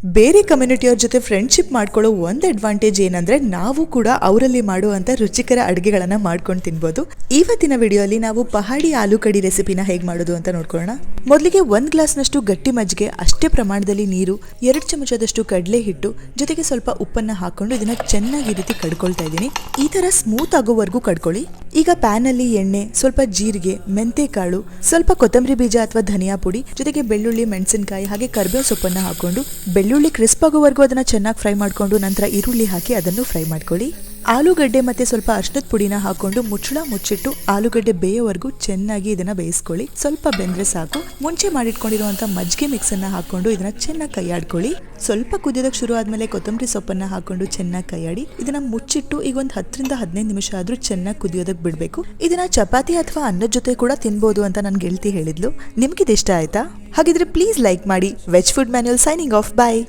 ಬೇರೆ ಕಮ್ಯುನಿಟಿಯವ್ರ ಜೊತೆ ಫ್ರೆಂಡ್ಶಿಪ್ ಮಾಡ್ಕೊಳ್ಳೋ ಒಂದು ಅಡ್ವಾಂಟೇಜ್ ಏನಂದ್ರೆ ನಾವು ಕೂಡ ಅವರಲ್ಲಿ ಮಾಡುವಂತ ರುಚಿಕರ ಅಡುಗೆಗಳನ್ನ ಮಾಡ್ಕೊಂಡು ತಿನ್ಬೋದು. ಇವತ್ತಿನ ವಿಡಿಯೋಲಿ ನಾವು ಪಹಾಡಿ ಆಲೂ ಕಡಿ ರೆಸಿಪಿನ ಹೇಗೆ ಮಾಡೋದು ಅಂತ ನೋಡ್ಕೊಳ್ಳೋಣ. ಮೊದಲಿಗೆ 1 ಗ್ಲಾಸ್ನಷ್ಟು ಗಟ್ಟಿ ಮಜ್ಜಿಗೆ, ಅಷ್ಟೇ ಪ್ರಮಾಣದಲ್ಲಿ ನೀರು, 2 ಚಮಚದಷ್ಟು ಕಡಲೆ ಹಿಟ್ಟು ಜೊತೆಗೆ ಸ್ವಲ್ಪ ಉಪ್ಪನ್ನ ಹಾಕೊಂಡು ಇದನ್ನ ಚೆನ್ನಾಗಿ ರೀತಿ ಕಡ್ಕೊಳ್ತಾ ಇದ್ದೀನಿ. ಈ ತರ ಸ್ಮೂತ್ ಆಗೋವರೆಗೂ ಕಡ್ಕೊಳ್ಳಿ. ಈಗ ಪ್ಯಾನ್ ಅಲ್ಲಿ ಎಣ್ಣೆ, ಸ್ವಲ್ಪ ಜೀರಿಗೆ, ಮೆಂತೆ ಕಾಳು, ಸ್ವಲ್ಪ ಕೊತ್ತಂಬರಿ ಬೀಜ ಅಥವಾ ಧನಿಯಾ ಪುಡಿ ಜೊತೆಗೆ ಬೆಳ್ಳುಳ್ಳಿ, ಮೆಣಸಿನಕಾಯಿ ಹಾಗೆ ಕರಿಬೇವು ಸೊಪ್ಪನ್ನ ಹಾಕೊಂಡು ಬೆಳ್ಳುಳ್ಳಿ ಕ್ರಿಸ್ಪ್ ಆಗೋವರೆಗೂ ಅದನ್ನ ಚೆನ್ನಾಗಿ ಫ್ರೈ ಮಾಡ್ಕೊಂಡು ನಂತರ ಈರುಳ್ಳಿ ಹಾಕಿ ಅದನ್ನು ಫ್ರೈ ಮಾಡ್ಕೊಳ್ಳಿ. ಆಲೂಗಡ್ಡೆ ಮತ್ತೆ ಸ್ವಲ್ಪ ಅರ್ಶಿನದ ಪುಡಿನ ಹಾಕೊಂಡು ಮುಚ್ಚಳ ಮುಚ್ಚಿಟ್ಟು ಆಲೂಗಡ್ಡೆ ಬೇಯೋವರೆಗೂ ಚೆನ್ನಾಗಿ ಇದನ್ನ ಬೇಯಿಸ್ಕೊಳ್ಳಿ. ಸ್ವಲ್ಪ ಬೆಂದ್ರೆ ಸಾಕು. ಮುಂಚೆ ಮಾಡಿಟ್ಕೊಂಡಿರುವಂತ ಮಜ್ಜಿಗೆ ಮಿಕ್ಸ್ ಅನ್ನ ಹಾಕೊಂಡು ಇದನ್ನ ಚೆನ್ನಾಗಿ ಕೈಯಾಡ್ಕೊಳ್ಳಿ. ಸ್ವಲ್ಪ ಕುದಿಯೋದಕ್ಕೆ ಶುರು ಆದ್ಮೇಲೆ ಕೊತ್ತಂಬರಿ ಸೊಪ್ಪನ್ನ ಹಾಕೊಂಡು ಚೆನ್ನಾಗಿ ಕೈಯಾಡಿ ಇದನ್ನ ಮುಚ್ಚಿಟ್ಟು ಈಗ ಒಂದು 10 ರಿಂದ 15 ನಿಮಿಷ ಆದ್ರೂ ಚೆನ್ನಾಗಿ ಕುದಿಯೋದಕ್ಕೆ ಬಿಡ್ಬೇಕು. ಇದನ್ನ ಚಪಾತಿ ಅಥವಾ ಅನ್ನದ ಜೊತೆ ಕೂಡ ತಿನ್ಬೋದು ಅಂತ ನನ್ ಗೆಳತಿ ಹೇಳಿದ್ಲು. ನಿಮ್ಗಿದು ಇಷ್ಟ ಆಯ್ತಾ? ಹಾಗಿದ್ರೆ ಪ್ಲೀಸ್ ಲೈಕ್ ಮಾಡಿ. Veg food manual signing off. ಬಾಯ್.